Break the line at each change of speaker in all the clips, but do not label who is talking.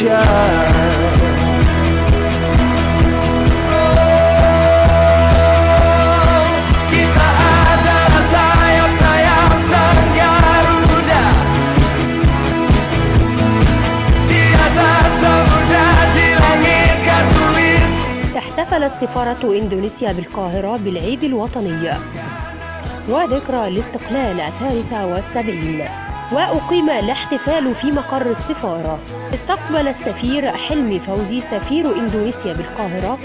Indonesia. Kita adalah sayap-sayap sang Garuda di atas samudra, di langit kan tulis.
احتفلت سفارة اندونيسيا بالقاهرة بالعيد الوطني وذكرى الاستقلال 73، وأقيم الاحتفال في مقر السفارة. استقبل السفير حلمي فوزي سفير اندونيسيا بالقاهرة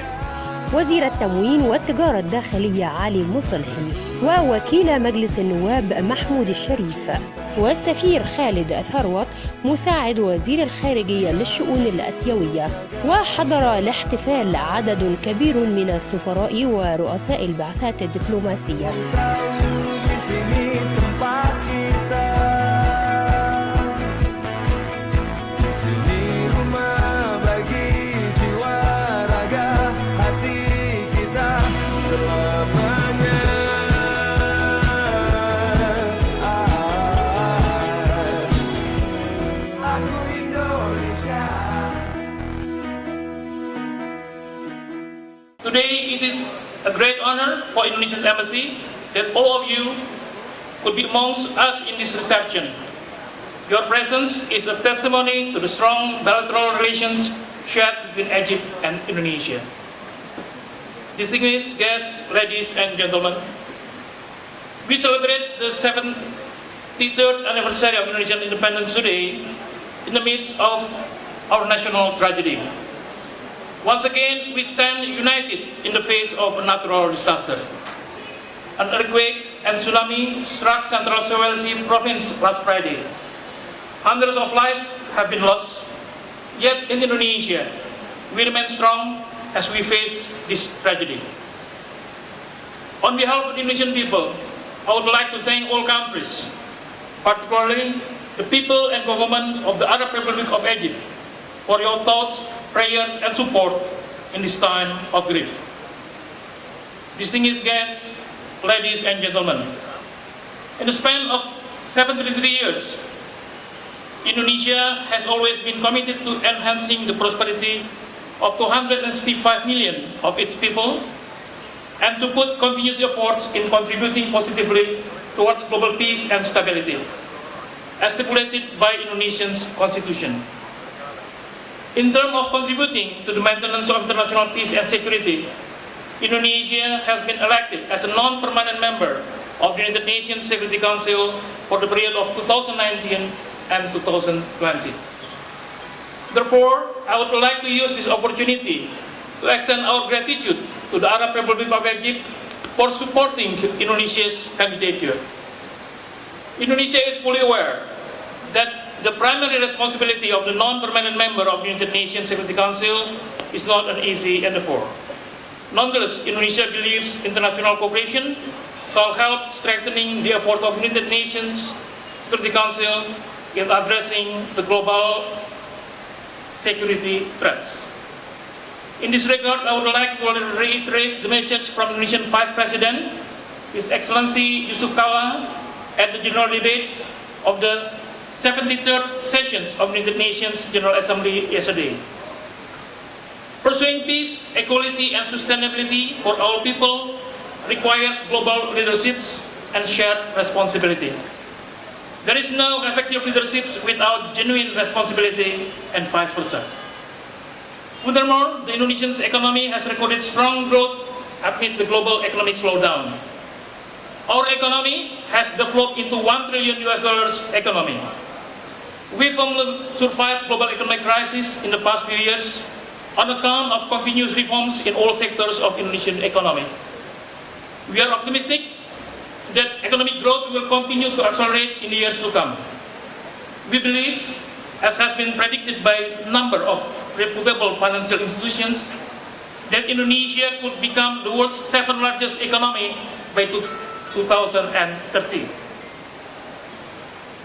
وزير التموين والتجارة الداخلية علي مصلحي، ووكيل مجلس النواب محمود الشريف، والسفير خالد ثروت مساعد وزير الخارجية للشؤون الآسيوية. وحضر الاحتفال عدد كبير من السفراء ورؤساء البعثات الدبلوماسية.
Today it is a great honor for Indonesian Embassy that all of you could be amongst us in this reception. Your presence is a testimony to the strong bilateral relations shared between Egypt and Indonesia. Distinguished guests, ladies and gentlemen, we celebrate the 73rd anniversary of Indonesian independence today in the midst of our national tragedy. Once again, we stand united in the face of a natural disaster. An earthquake and tsunami struck Central Sulawesi province last Friday. Hundreds of lives have been lost. Yet in Indonesia, we remain strong as we face this tragedy. On behalf of the Indonesian people, I would like to thank all countries, particularly the people and government of the Arab Republic of Egypt, for your thoughts, prayers and support in this time of grief. Distinguished guests, ladies and gentlemen, in the span of 73 years, Indonesia has always been committed to enhancing the prosperity of 265 million of its people and to put continuous efforts in contributing positively towards global peace and stability, as stipulated by Indonesia's constitution. In terms of contributing to the maintenance of international peace and security, Indonesia has been elected as a non-permanent member of the United Nations Security Council for the period of 2019 and 2020. Therefore, I would like to use this opportunity to extend our gratitude to the Arab Republic of Egypt for supporting Indonesia's candidature. Indonesia is fully aware that the primary responsibility of the non-permanent member of the United Nations Security Council is not an easy endeavor. Nonetheless, Indonesia believes international cooperation shall help strengthening the effort of the United Nations Security Council in addressing the global security threats. In this regard, I would like to reiterate the message from Indonesian Vice President, His Excellency Yusuf Kala, at the General Debate of the 73rd sessions of the United Nations General Assembly yesterday. Pursuing peace, equality, and sustainability for all people requires global leaderships and shared responsibility. There is no effective leadership without genuine responsibility and vice versa. Furthermore, the Indonesian economy has recorded strong growth amid the global economic slowdown. Our economy has developed into $1 trillion economy. We firmly survived global economic crisis in the past few years on account of continuous reforms in all sectors of Indonesian economy. We are optimistic that economic growth will continue to accelerate in the years to come. We believe, as has been predicted by a number of reputable financial institutions, that Indonesia could become the world's 7th largest economy by 2030.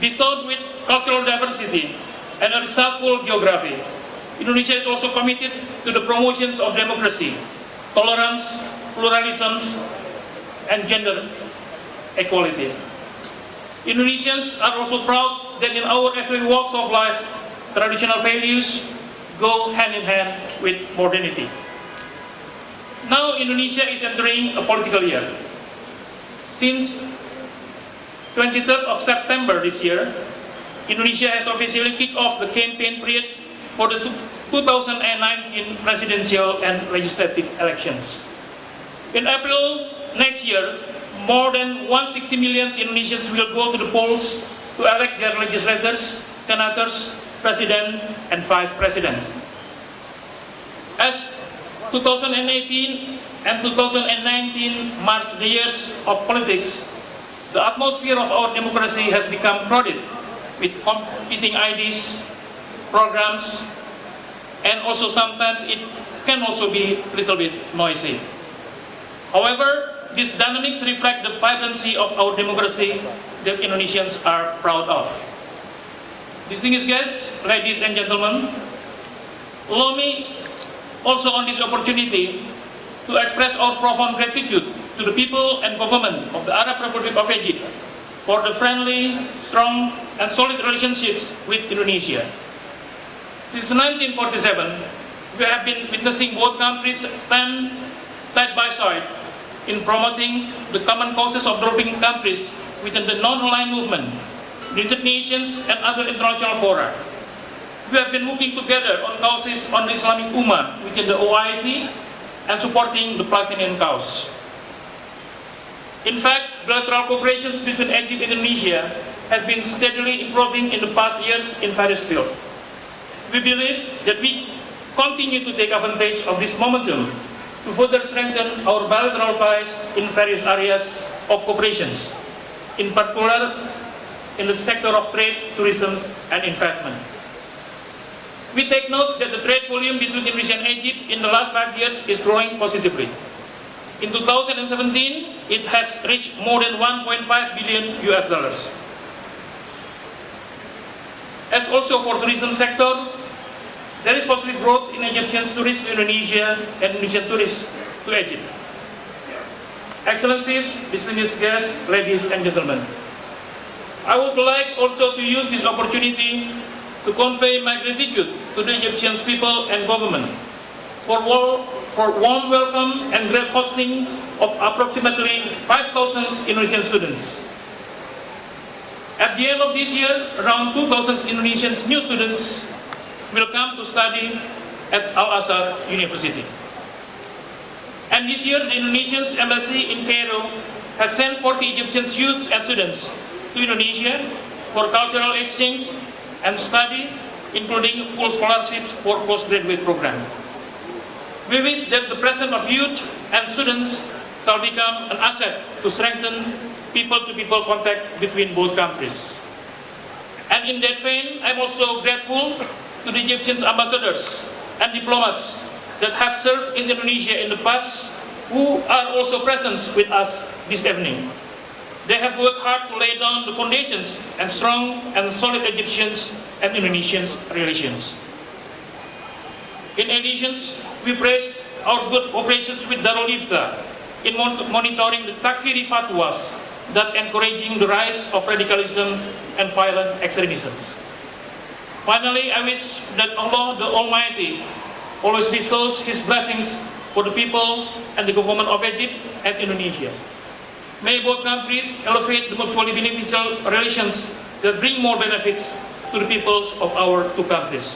Bestowed with cultural diversity and a resourceful geography, Indonesia is also committed to the promotions of democracy, tolerance, pluralism, and gender equality. Indonesians are also proud that in our every walks of life, traditional values, go hand in hand with modernity. Now Indonesia is entering a political year. Since 23rd of September this year, Indonesia has officially kicked off the campaign period for the 2019 presidential and legislative elections. In April next year, more than 160 million Indonesians will go to the polls to elect their legislators, senators, president, and vice president. As 2018 and 2019 marked the years of politics, the atmosphere of our democracy has become crowded with competing ideas, programs, and also sometimes it can also be a little bit noisy. However, these dynamics reflect the vibrancy of our democracy that Indonesians are proud of. Distinguished guests, ladies and gentlemen, allow me also on this opportunity to express our profound gratitude to the people and government of the Arab Republic of Egypt for the friendly, strong, and solid relationships with Indonesia. Since 1947, we have been witnessing both countries stand side by side in promoting the common causes of developing countries within the non-aligned movement, the United Nations, and other international fora. We have been working together on causes on the Islamic Ummah within the OIC and supporting the Palestinian cause. In fact, bilateral cooperation between Egypt and Indonesia has been steadily improving in the past years in various fields. We believe that we continue to take advantage of this momentum to further strengthen our bilateral ties in various areas of cooperation, in particular in the sector of trade, tourism, and investment. We take note that the trade volume between Indonesia and Egypt in the last 5 years is growing positively. In 2017, it has reached more than 1.5 billion US dollars. As also for tourism sector, there is positive growth in Egyptian tourists to Indonesia and Indonesian tourists to Egypt. Excellencies, distinguished guests, ladies and gentlemen, I would like also to use this opportunity to convey my gratitude to the Egyptian people and government for warm welcome and great hosting of approximately 5,000 Indonesian students. At the end of this year, around 2,000 Indonesian new students will come to study at Al-Azhar University. And this year, the Indonesian embassy in Cairo has sent 40 Egyptian youths and students to Indonesia for cultural exchange and study, including full scholarships for postgraduate program. We wish that the presence of youth and students shall become an asset to strengthen people-to-people contact between both countries. And in that vein, I'm also grateful to the Egyptian ambassadors and diplomats that have served in Indonesia in the past, who are also present with us this evening. They have worked hard to lay down the foundations and strong and solid Egyptian and Indonesian relations. In addition, we praise our good operations with Darul Ifta in monitoring the takfiri fatwas that encouraging the rise of radicalism and violent extremism. Finally, I wish that Allah the Almighty always bestows His blessings for the people and the government of Egypt and Indonesia. May both countries elevate the mutually beneficial relations that bring more benefits to the peoples of our two countries.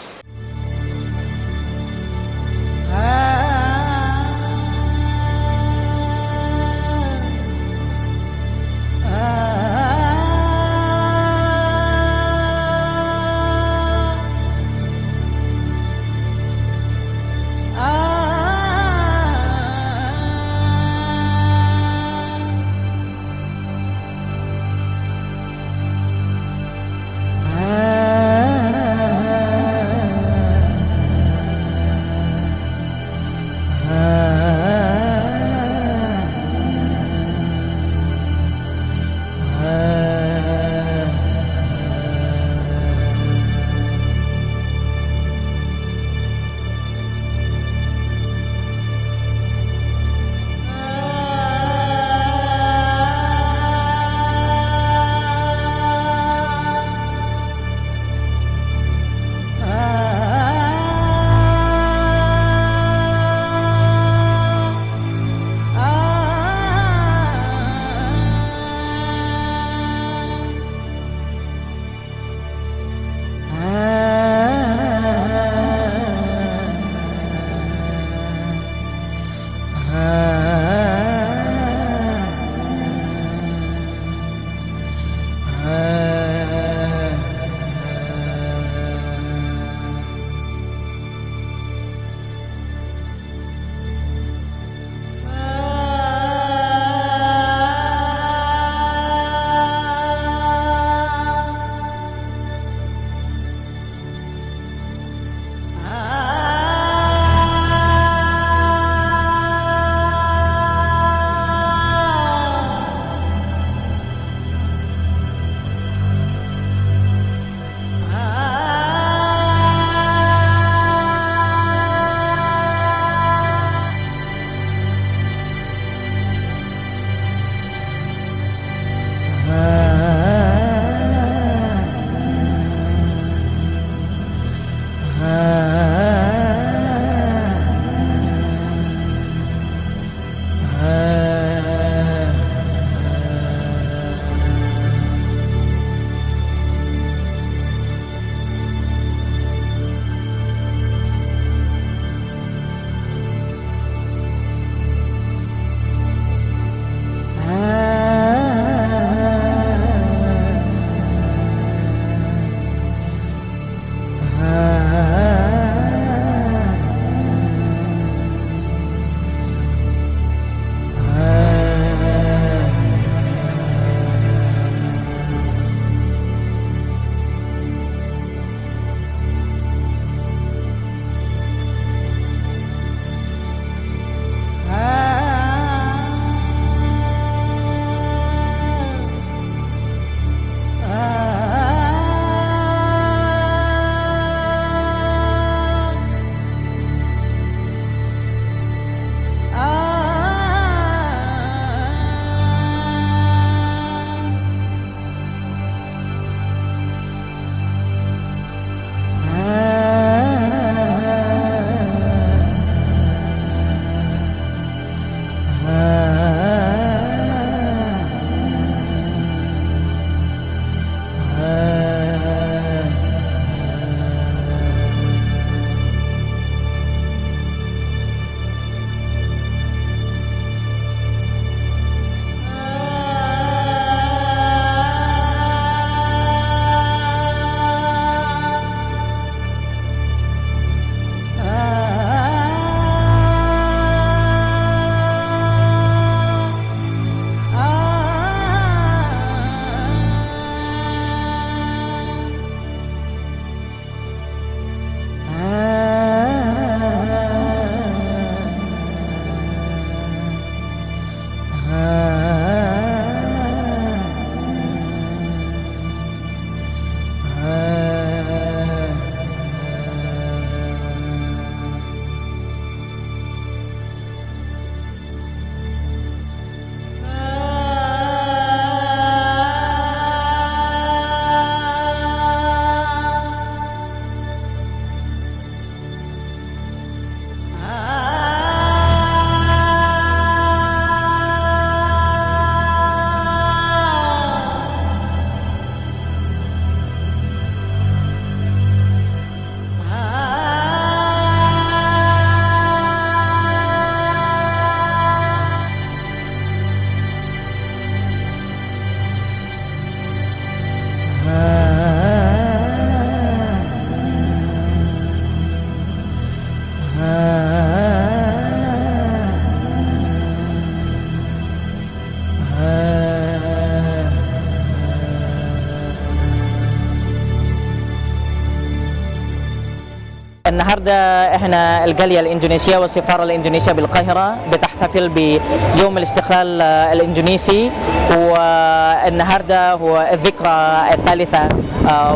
النهارده احنا الجاليه الاندونيسيه والسفاره الاندونيسيه بالقاهره بتحتفل بيوم الاستقلال الاندونيسي، والنهارده هو الذكرى الثالثه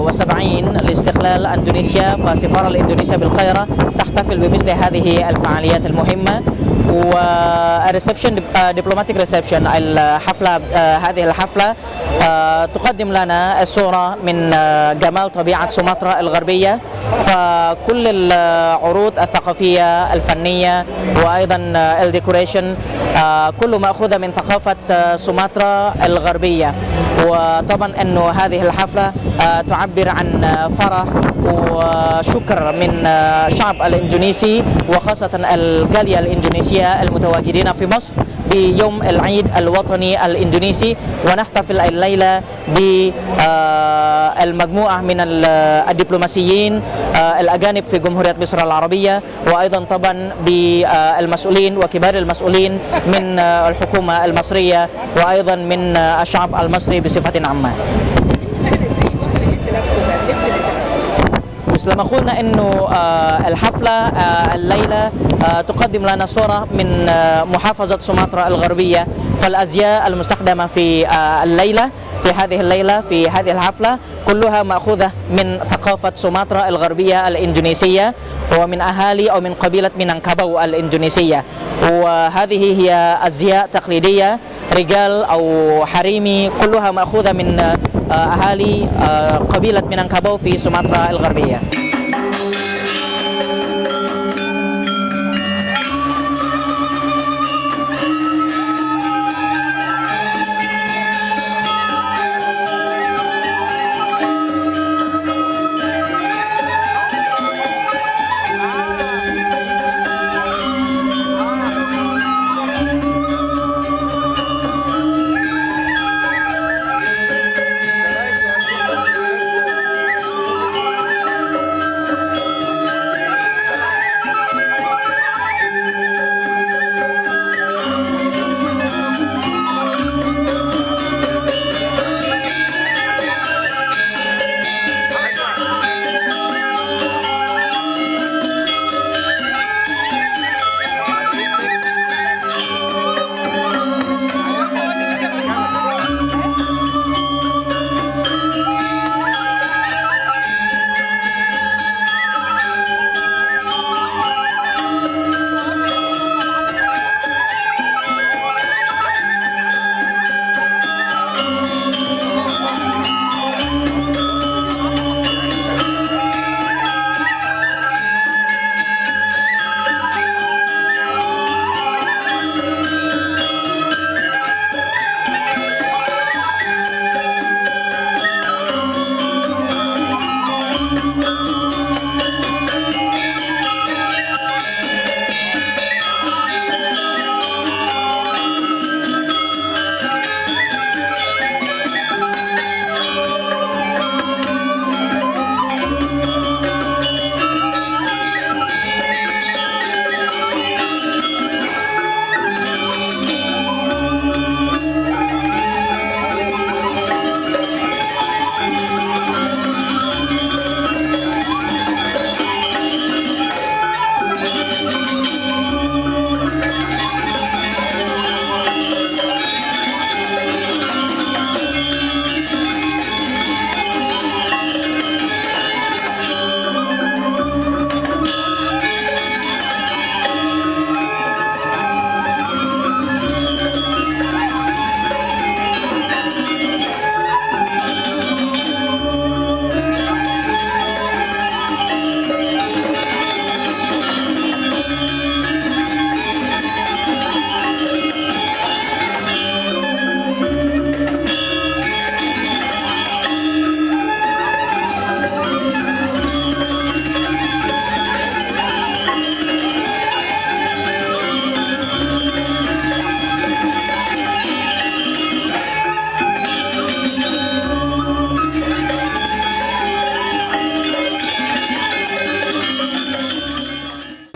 و70 لاستقلال اندونيسيا، فالسفاره الاندونيسيه بالقاهره تحتفل بمثل هذه الفعاليات المهمه. والريسبشن دبلوماتيك ريسبشن الحفله، هذه الحفله تقدم لنا الصوره من جمال طبيعه سومطرة الغربيه، فكل العروض الثقافيه الفنيه وايضا الديكوريشن كله ماخوذه من ثقافه سومطرة الغربيه. وطبعا انه هذه الحفله تعبر عن فرح وشكر من الشعب الاندونيسي وخاصه الجاليه الاندونيسيه المتواجدين في مصر بيوم العيد الوطني الاندونيسي. ونحتفل الليله بالمجموعه من الدبلوماسيين الاجانب في جمهوريه مصر العربيه، وايضا طبعا بالمسؤولين وكبار المسؤولين من الحكومه المصريه وايضا من الشعب المصري بصفه عامه. مثل ما قلنا انه الحفله الليله تقدم لنا صوره من محافظه سومطرة الغربيه، فالازياء المستخدمه في الليله في هذه الحفله كلها ماخوذه من ثقافه سومطرة الغربيه الاندونيسيه ومن اهالي او من قبيله مينانكاباو الاندونيسيه. وهذه هي ازياء تقليديه رجال او حريمي كلها ماخوذه من اهالي قبيله مينانكاباو في سومطرة الغربيه.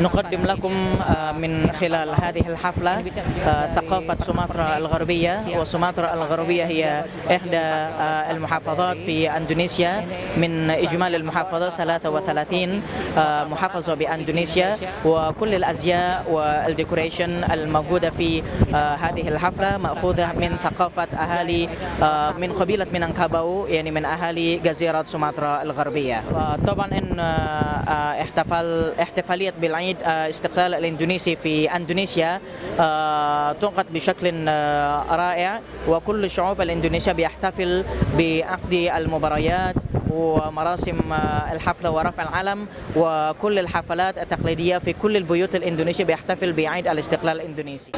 نقدم لكم من خلال هذه الحفلة ثقافة سومطرة الغربية. وسومطرة الغربية هي إحدى المحافظات في اندونيسيا من إجمالي المحافظات 33 محافظة باندونيسيا، وكل الأزياء والديكوريشن الموجودة في هذه الحفلة مأخوذة من ثقافة أهالي من قبيلة مينانكاباو، يعني من أهالي جزيرة سومطرة الغربية. طبعا إن احتفالية بالعيد استقلال الاندونيسي في اندونيسيا تنقد بشكل رائع، وكل الشعوب الاندونيسية بيحتفل بعقد المباريات ومراسم الحفلة ورفع العلم وكل الحفلات التقليدية في كل البيوت الإندونيسية بيحتفل بعيد الاستقلال الإندونيسي.